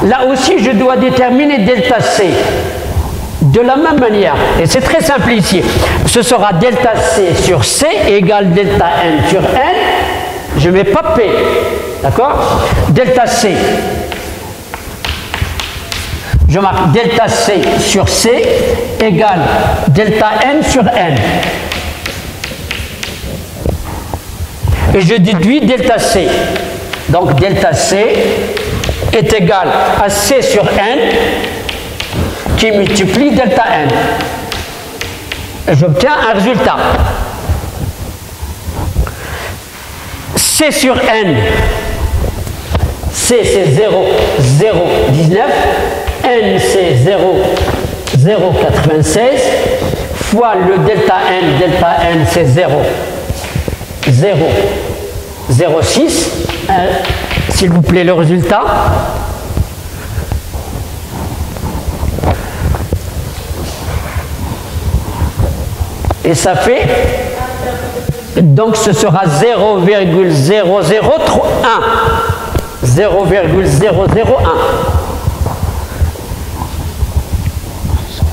Là aussi, je dois déterminer delta C. De la même manière, et c'est très simple ici, ce sera delta C sur C égale delta N sur N. Je ne mets pas P, d'accord? Delta C. Je marque delta C sur C égale delta N sur N. Et je déduis delta C. Donc delta C est égal à C sur N qui multiplie delta N. Et j'obtiens un résultat. C sur N, C c'est 0, 0, 19, N c'est 0, 0, 96, fois le delta N c'est 0, 0, 0, 6, s'il vous plaît le résultat. Et ça fait, donc ce sera 0,001. 0,001.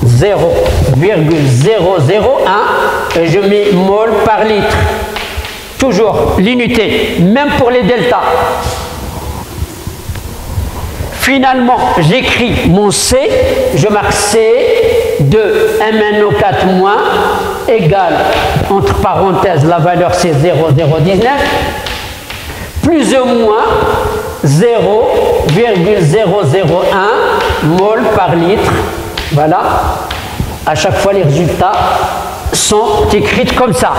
0,001 et je mets mol par litre. Toujours l'unité, même pour les deltas. Finalement, j'écris mon C, je marque C de MnO4 moins égale, entre parenthèses, la valeur c'est 0,019, plus ou moins 0,001 mol par litre. Voilà. À chaque fois, les résultats sont écrits comme ça.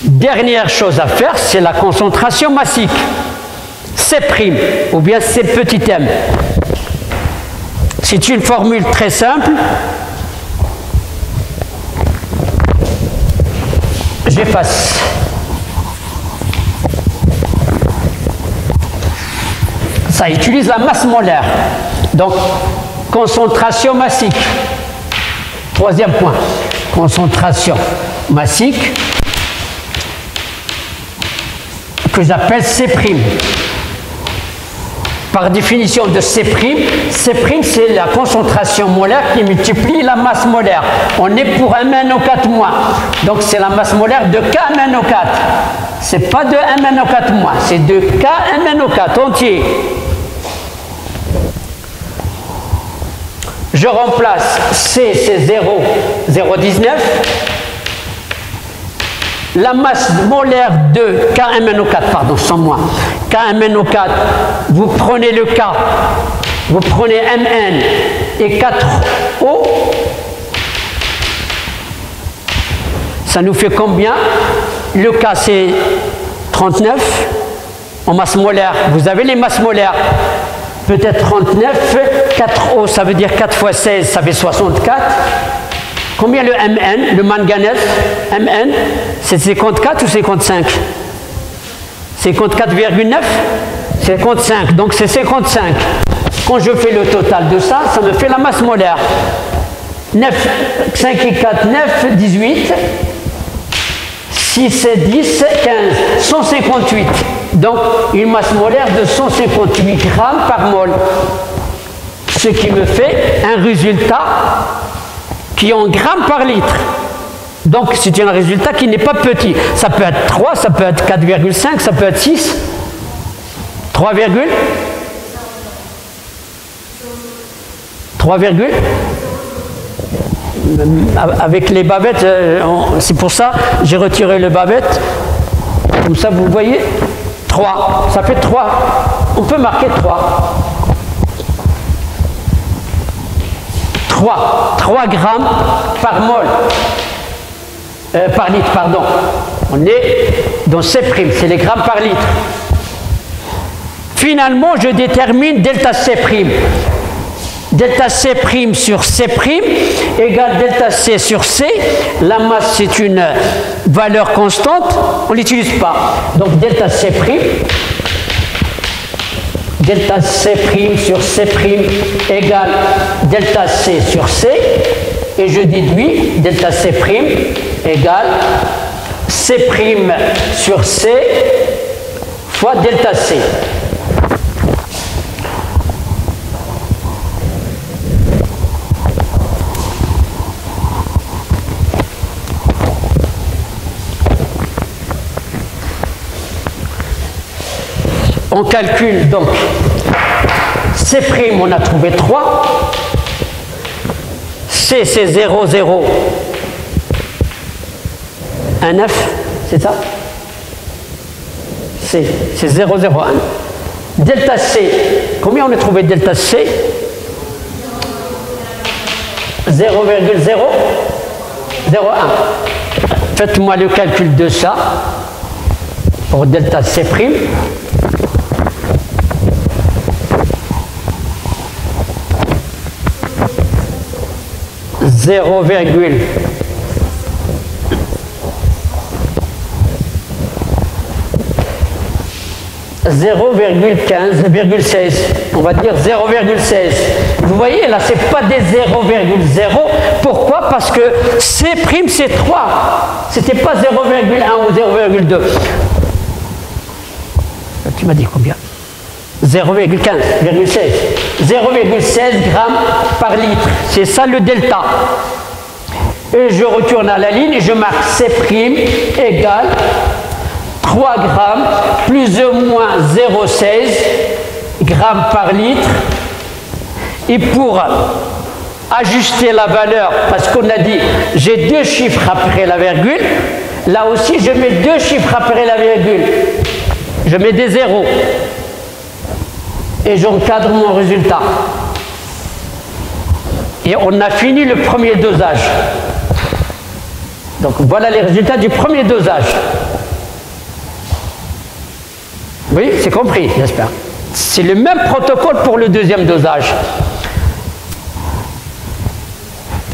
Dernière chose à faire, c'est la concentration massique. C' ou bien C petit m. C'est une formule très simple. J'efface. Ça utilise la masse molaire. Donc, concentration massique. Troisième point. Concentration massique, que j'appelle C'. Par définition de C', C' c'est la concentration molaire qui multiplie la masse molaire. On est pour MnO4-. Donc c'est la masse molaire de KMnO4. C'est pas de MnO4-, c'est de KMnO4 entier. Je remplace C, c'est 0,019. La masse molaire de KMnO4, pardon, sans moi. KMnO4, vous prenez le K, vous prenez Mn et 4O. Ça nous fait combien? Le K c'est 39 en masse molaire. Vous avez les masses molaires. Peut-être 39, 4O, ça veut dire 4 fois 16, ça fait 64. Combien le Mn, le manganèse? Mn, c'est 54 ou 55? 54,9? 55, donc c'est 55. Quand je fais le total de ça, ça me fait la masse molaire. 9, 5 et 4, 9, 18. 6 et 10, 15, 158. Donc une masse molaire de 158 grammes par mol. Ce qui me fait un résultat qui est en grammes par litre. Donc c'est un résultat qui n'est pas petit. Ça peut être 3, ça peut être 4,5, ça peut être 6. 3, 3, avec les bavettes, c'est pour ça j'ai retiré le bavette. Comme ça vous voyez, 3, ça fait 3. On peut marquer 3. 3 grammes par mol. Par litre, pardon. On est dans C', c'est les grammes par litre. Finalement, je détermine delta C'. Delta C' sur C' égale delta C sur C. La masse, c'est une valeur constante. On ne l'utilise pas. Donc, delta C'. Delta C' sur C' égale delta C sur C. et je déduis delta C' égale C' sur C fois delta C. On calcule donc C', on a trouvé 3. C, c'est 0, 0, 1, 9, c'est ça? C, c'est 0, 0, 1. Delta C, combien on a trouvé delta C? 0,001. Faites-moi le calcul de ça pour delta C'. 0,15,16, on va dire 0,16. Vous voyez là, c'est pas des 0,0. Pourquoi? Parce que C' c'est 3. C'était pas 0,1 ou 0,2. Tu m'as dit combien? 0,15,16. 0,16 grammes par litre. C'est ça le delta. Et je retourne à la ligne et je marque C' égale 3 grammes plus ou moins 0,16 grammes par litre. Et pour ajuster la valeur, parce qu'on a dit j'ai 2 chiffres après la virgule, là aussi je mets 2 chiffres après la virgule. Je mets des zéros. Et j'encadre mon résultat. Et on a fini le premier dosage. Donc voilà les résultats du premier dosage. Oui, c'est compris, j'espère. C'est le même protocole pour le deuxième dosage.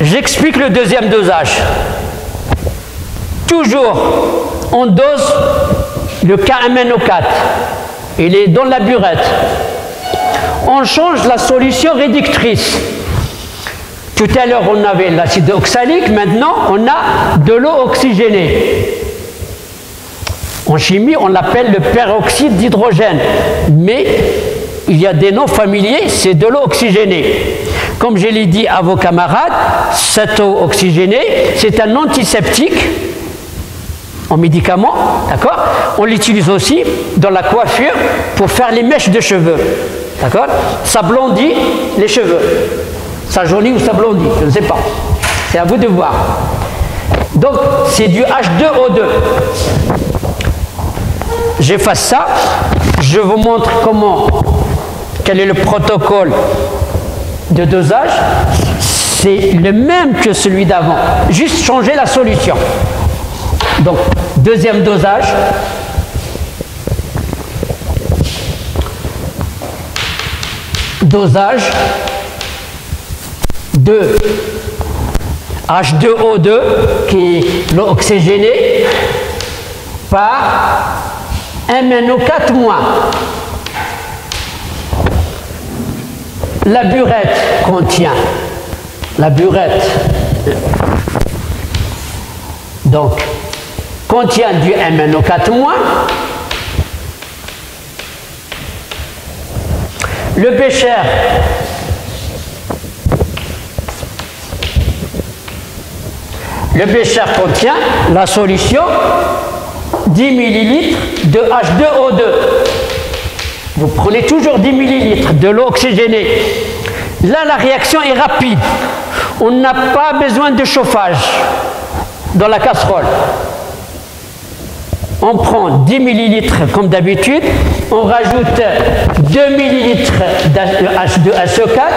J'explique le deuxième dosage. Toujours, on dose le KMNO4. Il est dans la burette. On change la solution réductrice. Tout à l'heure, on avait l'acide oxalique. Maintenant, on a de l'eau oxygénée. En chimie, on l'appelle le peroxyde d'hydrogène. Mais il y a des noms familiers, c'est de l'eau oxygénée. Comme je l'ai dit à vos camarades, cette eau oxygénée, c'est un antiseptique en médicament, d'accord? On l'utilise aussi dans la coiffure pour faire les mèches de cheveux, d'accord? Ça blondit les cheveux. Ça jaunit ou ça blondit, je ne sais pas. C'est à vous de voir. Donc, c'est du H2O2. J'efface ça. Je vous montre quel est le protocole de dosage. C'est le même que celui d'avant. Juste changer la solution. Donc, deuxième dosage. Dosage de H2O2, qui est l'eau oxygénée, par MnO4-. La burette contient, donc, contient du MnO4-. Le bécher contient la solution 10 ml de H2O2. Vous prenez toujours 10 ml de l'eau oxygénée. Là, la réaction est rapide. On n'a pas besoin de chauffage dans la casserole. On prend 10 ml comme d'habitude, on rajoute 2 ml de H2SO4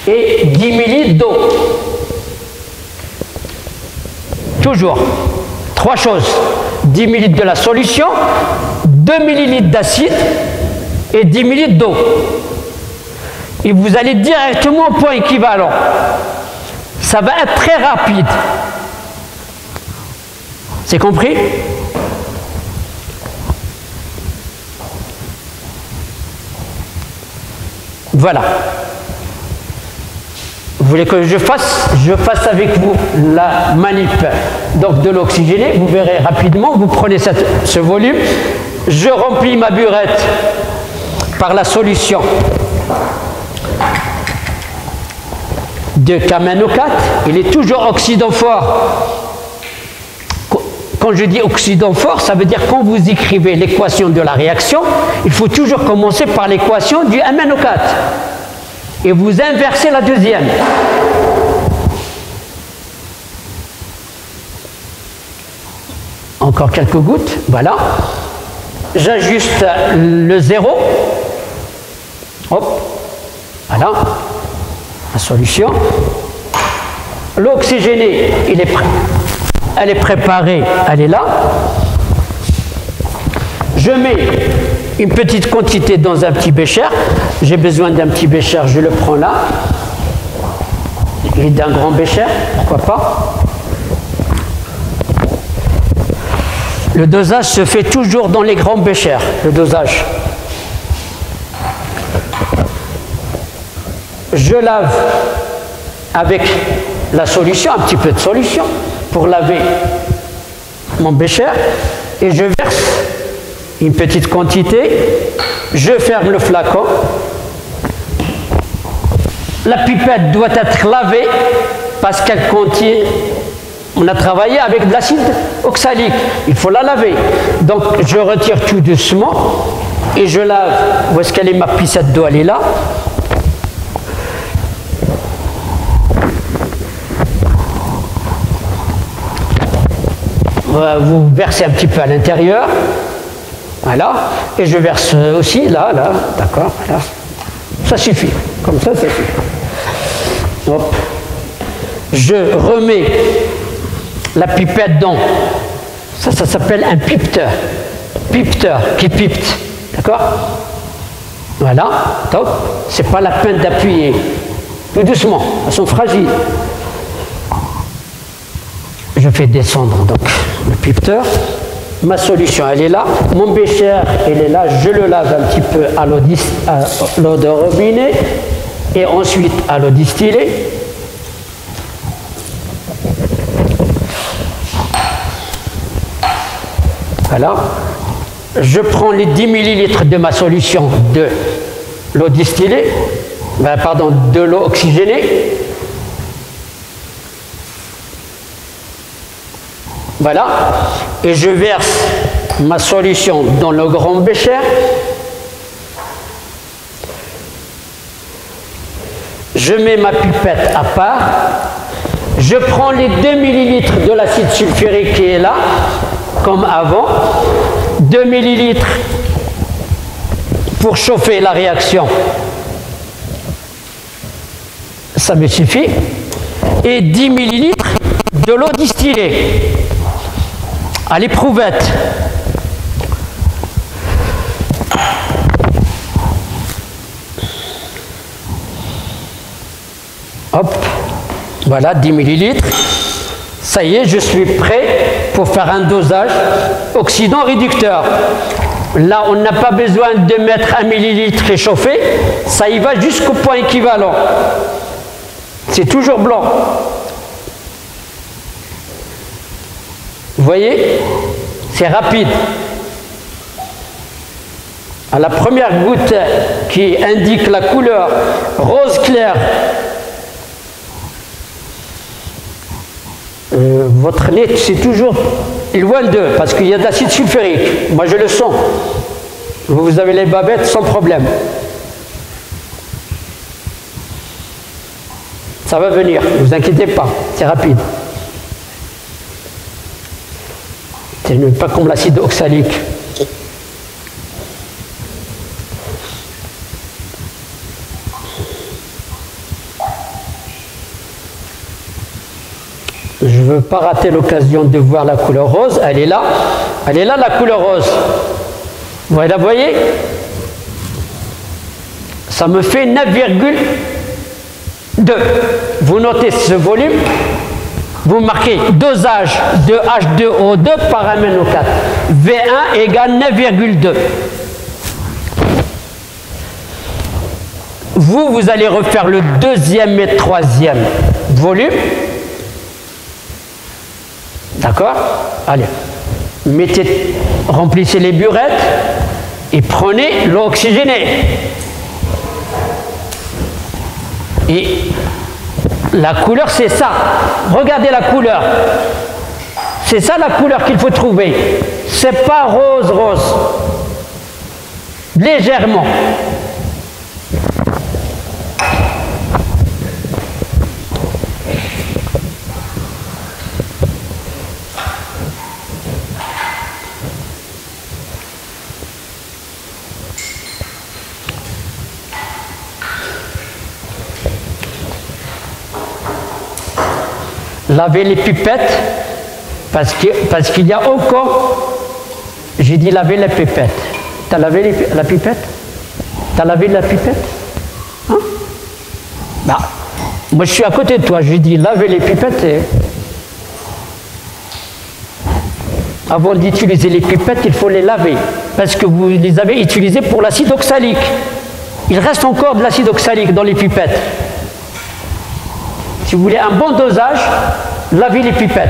et 10 ml d'eau. Toujours, 3 choses. 10 ml de la solution, 2 ml d'acide et 10 ml d'eau. Et vous allez directement au point équivalent. Ça va être très rapide. C'est compris? Voilà. voulez que je fasse avec vous la manip donc de l'oxygéné. Vous verrez rapidement, vous prenez ce volume, je remplis ma burette par la solution de KMnO4. Il est toujours oxydant fort. Quand je dis oxydant fort, ça veut dire quand vous écrivez l'équation de la réaction, il faut toujours commencer par l'équation du MnO4. Et vous inversez la deuxième. Encore quelques gouttes, voilà. J'ajuste le 0. Hop, voilà. La solution. L'oxygéné, il est prêt. Elle est préparée, elle est là. Je mets une petite quantité dans un petit bécher. J'ai besoin d'un petit bécher, je le prends là. Et d'un grand bécher, pourquoi pas. Le dosage se fait toujours dans les grands béchers, le dosage. Je lave avec la solution, un petit peu de solution, pour laver mon bécher, et je verse une petite quantité, je ferme le flacon. La pipette doit être lavée parce qu'elle contient, on a travaillé avec de l'acide oxalique, il faut la laver. Donc je retire tout doucement et je lave. Où est-ce qu'elle est ma piscette d'eau? Elle est là. Vous versez un petit peu à l'intérieur, voilà, et je verse aussi là, d'accord, voilà. Ça suffit, comme ça suffit. Hop. Je remets la pipette dans, ça s'appelle un pipeteur, qui pipte, d'accord. Voilà, top, c'est pas la peine d'appuyer, tout doucement, elles sont fragiles. Je fais descendre donc le pipeteur. Ma solution, elle est là. Mon bécher, il est là. Je le lave un petit peu à l'eau de robinet et ensuite à l'eau distillée. Voilà. Je prends les 10 ml de ma solution de l'eau distillée, de l'eau oxygénée. Voilà, et je verse ma solution dans le grand bécher. Je mets ma pipette à part. Je prends les 2 ml de l'acide sulfurique qui est là, comme avant. 2 ml pour chauffer la réaction. Ça me suffit. Et 10 ml de l'eau distillée. À l'éprouvette. Hop, voilà 10 ml. Ça y est, je suis prêt pour faire un dosage oxydant réducteur. Là, on n'a pas besoin de mettre 1 millilitre réchauffé, ça y va jusqu'au point équivalent. C'est toujours blanc. Vous voyez, c'est rapide. À la première goutte qui indique la couleur rose clair, votre nez, c'est toujours loin d'eux, parce qu'il y a de l'acide sulfurique. Moi, je le sens. Vous avez les babettes sans problème. Ça va venir, ne vous inquiétez pas, c'est rapide. C'est pas comme l'acide oxalique. Je ne veux pas rater l'occasion de voir la couleur rose. Elle est là la couleur rose. Vous la voyez? Ça me fait 9,2. Vous notez ce volume. Vous marquez dosage de H2O2 par MnO4. V1 égale 9,2. vous allez refaire le deuxième et troisième volume. D'accord? Allez, remplissez les burettes et prenez l'eau oxygénée. Et la couleur, c'est ça. Regardez la couleur. C'est ça la couleur qu'il faut trouver. C'est pas rose, rose. Légèrement. Lavez les pipettes, parce qu'il y a encore, j'ai dit laver les pipettes. T'as lavé la pipette? T'as lavé la pipette? Hein? Bah, moi je suis à côté de toi, j'ai dit laver les pipettes. Avant d'utiliser les pipettes, il faut les laver, parce que vous les avez utilisées pour l'acide oxalique. Il reste encore de l'acide oxalique dans les pipettes. Si vous voulez un bon dosage, lavez les pipettes.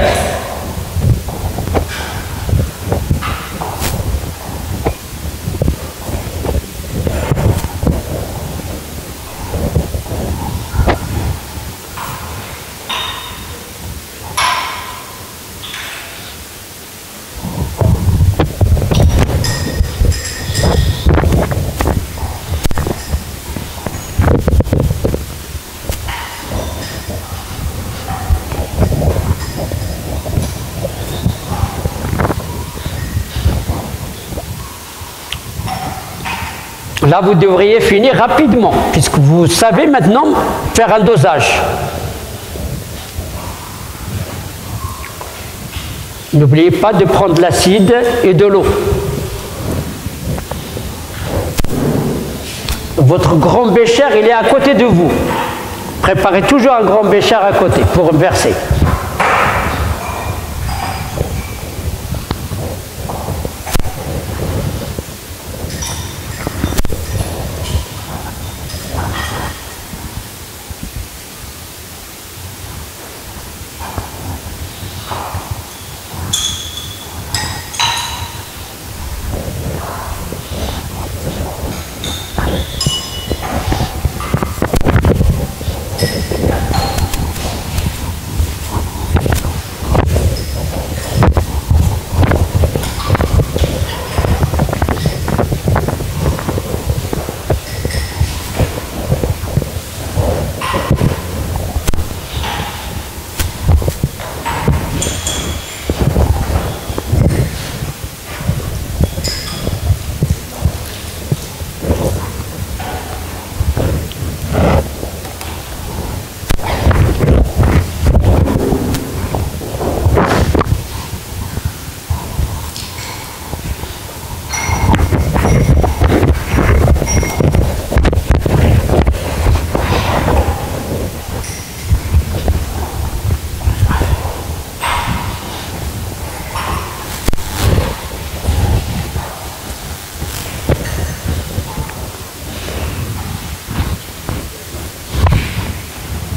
Là, vous devriez finir rapidement, puisque vous savez maintenant faire un dosage. N'oubliez pas de prendre l'acide et de l'eau. Votre grand bécher, il est à côté de vous. Préparez toujours un grand bécher à côté pour verser.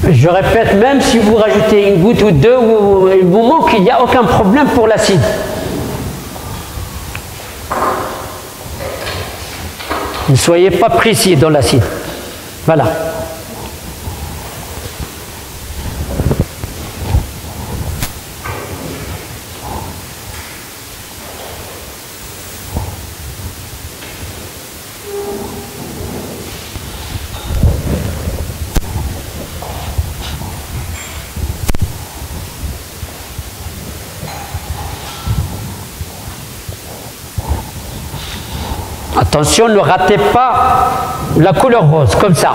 Je répète, même si vous rajoutez une goutte ou deux, il vous manque, il n'y a aucun problème pour l'acide. Ne soyez pas précis dans l'acide. Voilà. Attention, ne ratez pas la couleur rose, comme ça.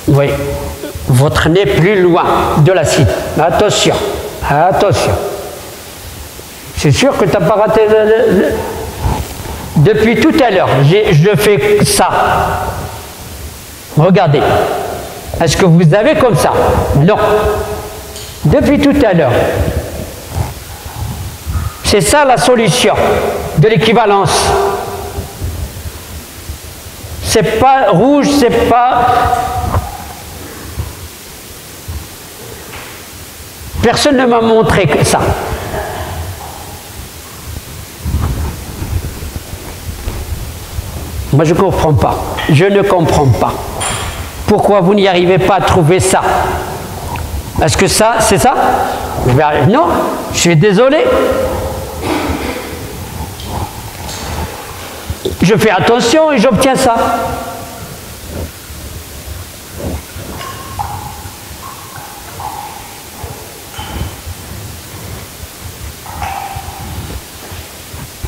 Oui, votre nez plus loin de l'acide. Attention, attention. C'est sûr que tu n'as pas raté Depuis tout à l'heure, je fais ça. Regardez. Est-ce que vous avez comme ça? Non. depuis tout à l'heure. C'est ça la solution de l'équivalence. C'est pas rouge, c'est pas... Personne ne m'a montré que ça. Moi, je ne comprends pas. Je ne comprends pas. Pourquoi vous n'y arrivez pas à trouver ça? Est-ce que ça, c'est ça? Non, je suis désolé. Je fais attention et j'obtiens ça.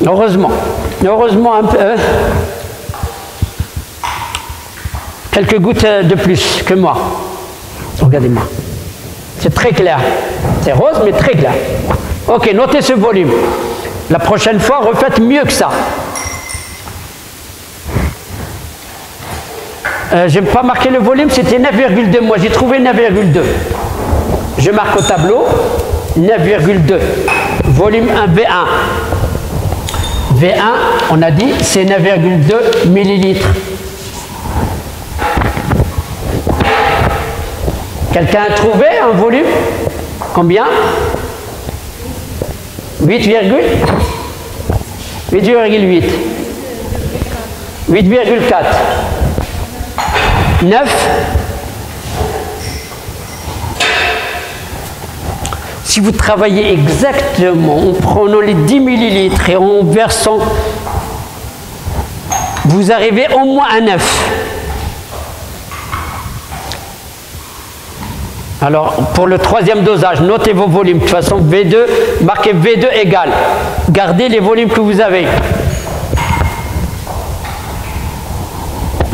Heureusement. Heureusement un peu. Quelques gouttes de plus que moi. Regardez-moi. C'est très clair. C'est rose, mais très clair. Ok, notez ce volume. La prochaine fois, refaites mieux que ça. Je n'ai pas marqué le volume, c'était 9,2. Moi, j'ai trouvé 9,2. Je marque au tableau 9,2. Volume 1, V1. V1, on a dit, c'est 9,2 millilitres. Quelqu'un a trouvé un volume? Combien? 8,8. 8,4. 9. Si vous travaillez exactement en prenant les 10 millilitres et en versant, vous arrivez au moins à 9. Alors, pour le troisième dosage, notez vos volumes. De toute façon, V2, marquez V2 égale. Gardez les volumes que vous avez.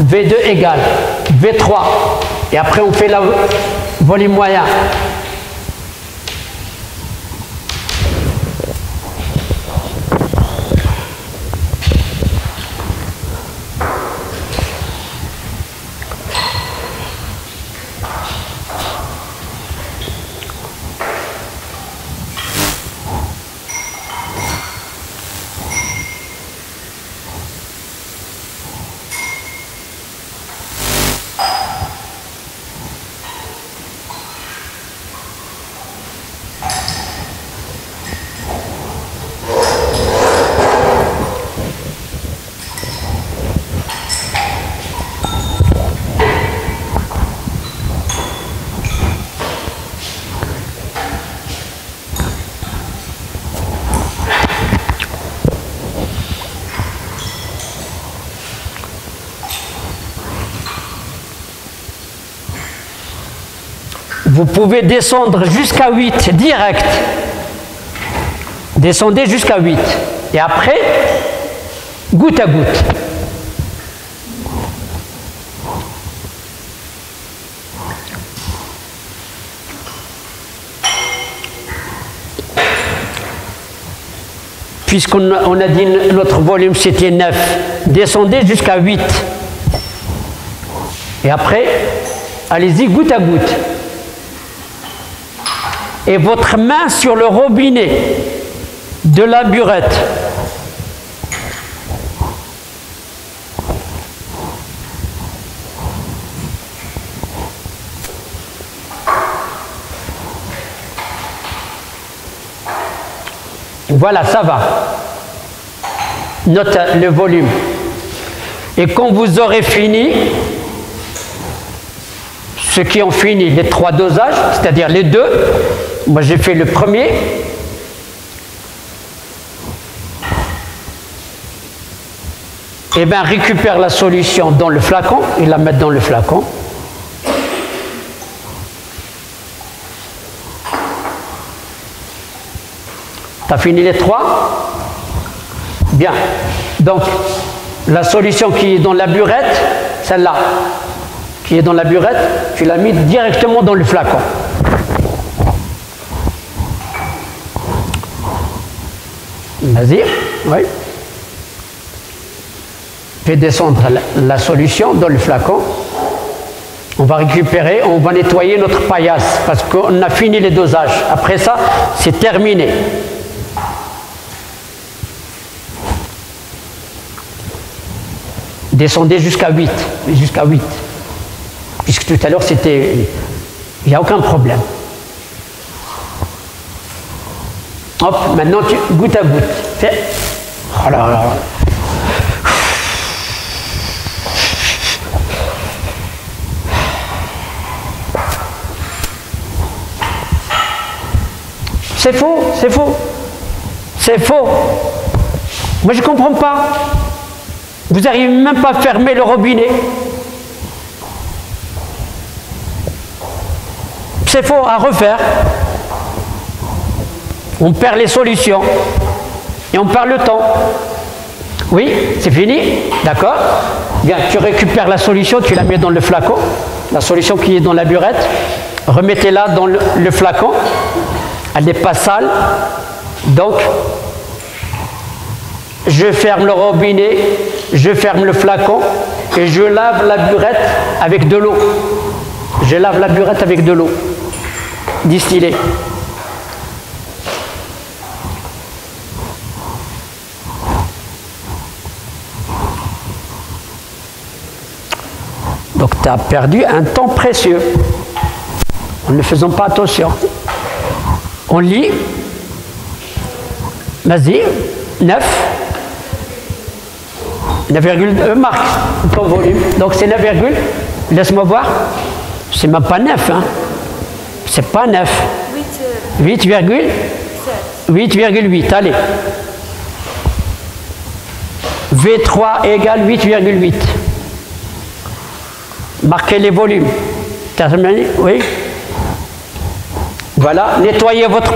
V2 égale V3. Et après, on fait le volume moyen. Vous pouvez descendre jusqu'à 8 direct. Descendez jusqu'à 8. Et après, goutte à goutte. Puisqu'on a dit notre volume c'était 9, descendez jusqu'à 8. Et après, allez-y goutte à goutte. Et votre main sur le robinet de la burette. Voilà, ça va. Note le volume. Et quand vous aurez fini, ceux qui ont fini les 3 dosages, c'est-à-dire les 2, moi j'ai fait le premier. Et bien récupère la solution dans le flacon et la mettre dans le flacon. T'as fini les 3? Bien. Donc, la solution qui est dans la burette, celle-là, qui est dans la burette, tu l'as mis directement dans le flacon. Vas-y, oui. Fais descendre la solution dans le flacon On va récupérer, on va nettoyer notre paillasse parce qu'on a fini les dosages. Après ça, c'est terminé. Descendez jusqu'à 8. Jusqu'à 8. Puisque tout à l'heure, c'était... Il n'y a aucun problème. Hop, maintenant, goutte à goutte. Fais... Oh là là. C'est faux, c'est faux. C'est faux. Moi, je ne comprends pas. Vous n'arrivez même pas à fermer le robinet. C'est faux, à refaire. On perd les solutions. Et on perd le temps. Oui, c'est fini. D'accord. Bien, tu récupères la solution, tu la mets dans le flacon. La solution qui est dans la burette. Remettez-la dans le flacon. Elle n'est pas sale. Donc, je ferme le robinet, je ferme le flacon et je lave la burette avec de l'eau. Je lave la burette avec de l'eau distillée. Donc tu as perdu un temps précieux en ne faisant pas attention. On lit, vas-y, 9. 9,2 marque ton volume. Donc c'est 9, laisse-moi voir. C'est même pas 9. Hein. C'est pas 9. 8,8. Allez. V3 égale 8,8. Marquez les volumes. Oui. Voilà. Nettoyez votre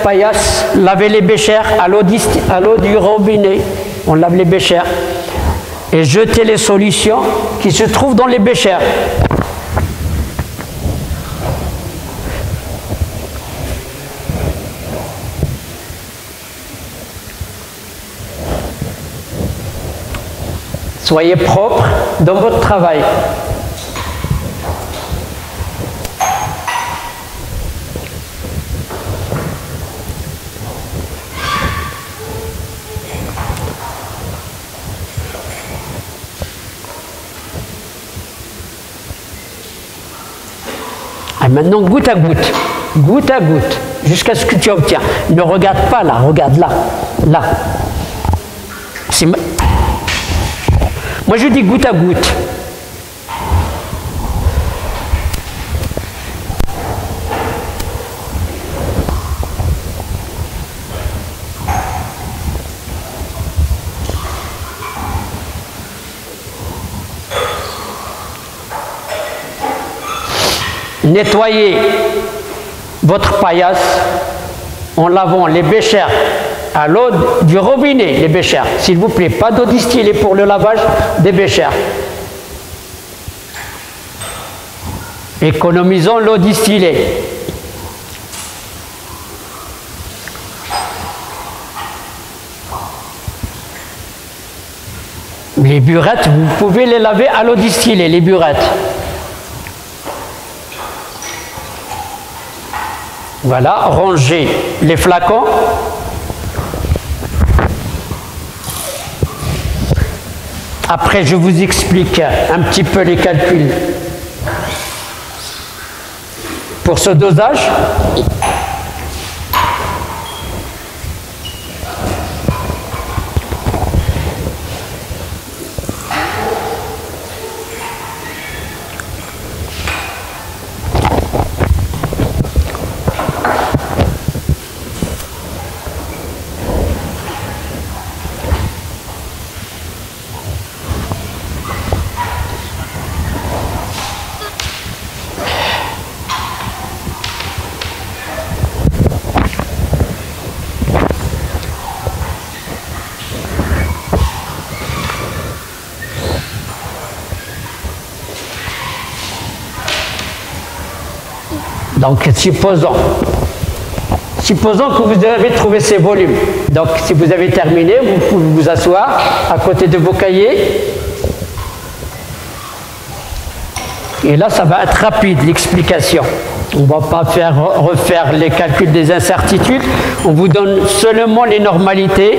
paillasse. Lavez les béchères à l'eau du robinet. On lave les béchères. Et jetez les solutions qui se trouvent dans les béchères. Soyez propre dans votre travail. Et maintenant, goutte à goutte, jusqu'à ce que tu obtiens. Ne regarde pas là, regarde là, là. Moi je dis goutte à goutte. Nettoyez votre paillasse en lavant les béchères à l'eau du robinet, les béchères. S'il vous plaît, pas d'eau distillée pour le lavage des béchères. Économisons l'eau distillée. Les burettes, vous pouvez les laver à l'eau distillée, les burettes. Voilà, rangez les flacons. Après, je vous explique un petit peu les calculs pour ce dosage. Donc, supposons que vous avez trouvé ces volumes. Donc, si vous avez terminé, vous pouvez vous asseoir à côté de vos cahiers. Et là, ça va être rapide, l'explication. On ne va pas refaire les calculs des incertitudes. On vous donne seulement les normalités,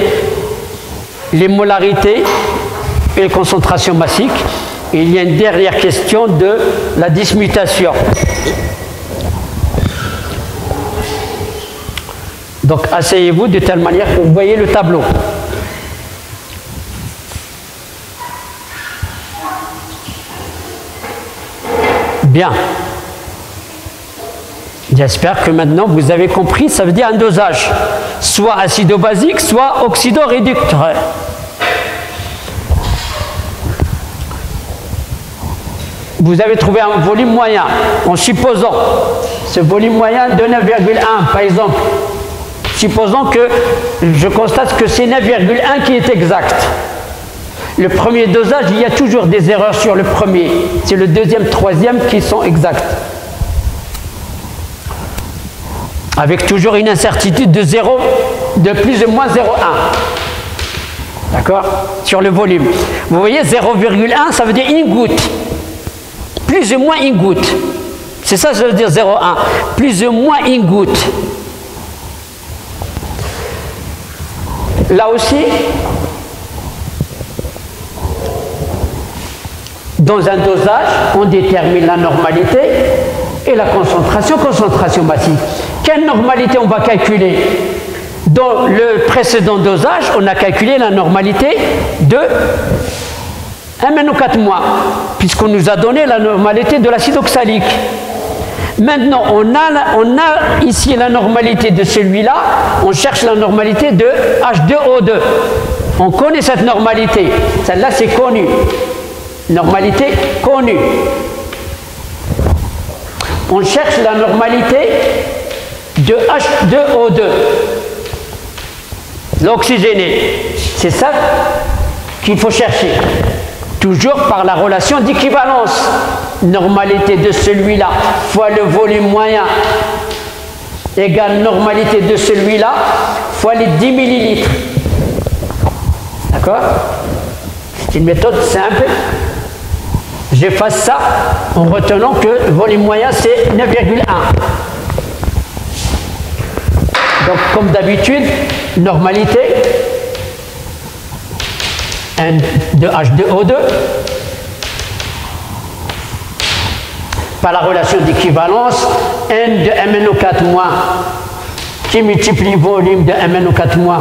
les molarités et les concentrations massiques. Et il y a une dernière question de la dismutation. Donc, asseyez-vous de telle manière que vous voyez le tableau. Bien. J'espère que maintenant vous avez compris, ça veut dire un dosage, soit acido-basique, soit oxydoréducteur. Vous avez trouvé un volume moyen, en supposant ce volume moyen de 9,1 par exemple. Supposons que je constate que c'est 9,1 qui est exact. Le premier dosage, il y a toujours des erreurs sur le premier. C'est le deuxième, troisième qui sont exacts. Avec toujours une incertitude de 0, de plus ou moins 0,1. D'accord? Sur le volume. Vous voyez, 0,1, ça veut dire une goutte. Plus ou moins une goutte. C'est ça, ça veut dire 0,1. Plus ou moins une goutte. Là aussi, dans un dosage, on détermine la normalité et la concentration massique. Quelle normalité on va calculer? Dans le précédent dosage, on a calculé la normalité de MnO4-, puisqu'on nous a donné la normalité de l'acide oxalique. Maintenant, on a ici la normalité de celui-là, on cherche la normalité de H2O2. On connaît cette normalité, celle-là c'est connu. Normalité connue. On cherche la normalité de H2O2, l'oxygéné. C'est ça qu'il faut chercher. Toujours par la relation d'équivalence. Normalité de celui-là fois le volume moyen égale normalité de celui-là fois les 10 millilitres. D'accord? C'est une méthode simple. J'efface ça en retenant que le volume moyen c'est 9,1. Donc comme d'habitude, normalité N de H2O2 par la relation d'équivalence N de MnO4- qui multiplie volume de MnO4-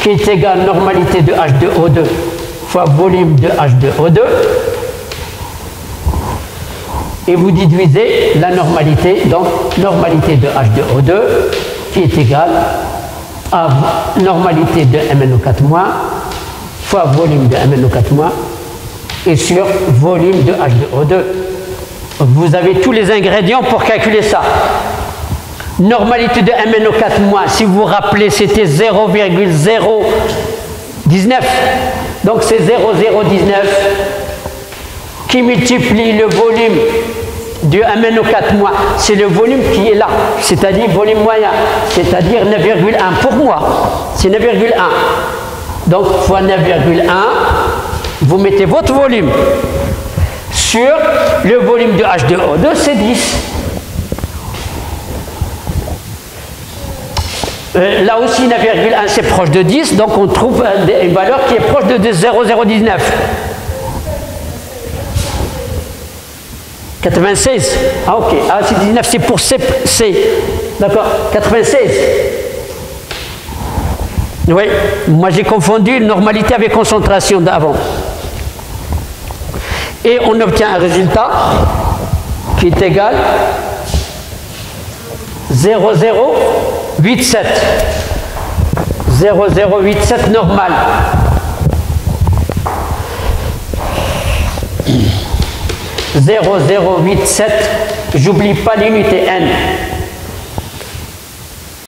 qui est égal à normalité de H2O2 fois volume de H2O2 et vous déduisez la normalité, donc normalité de H2O2 qui est égale à normalité de MnO4- fois volume de MnO4- et sur volume de H2O2. Vous avez tous les ingrédients pour calculer ça. Normalité de MnO4-, si vous vous rappelez, c'était 0,019. Donc c'est 0,019 qui multiplie le volume du MnO4-, c'est le volume qui est là, c'est-à-dire volume moyen, c'est-à-dire 9,1 pour moi, c'est 9,1. Donc fois 9,1, vous mettez votre volume sur le volume de H2O2, c'est 10. Là aussi 9,1 c'est proche de 10, donc on trouve une valeur qui est proche de 0,019. 96. Ah ok, ah c'est 19, c'est pour C. D'accord, 96. Oui, moi j'ai confondu normalité avec concentration d'avant. Et on obtient un résultat qui est égal 0,087. 0,087 normal. 0,087, j'oublie pas l'unité N.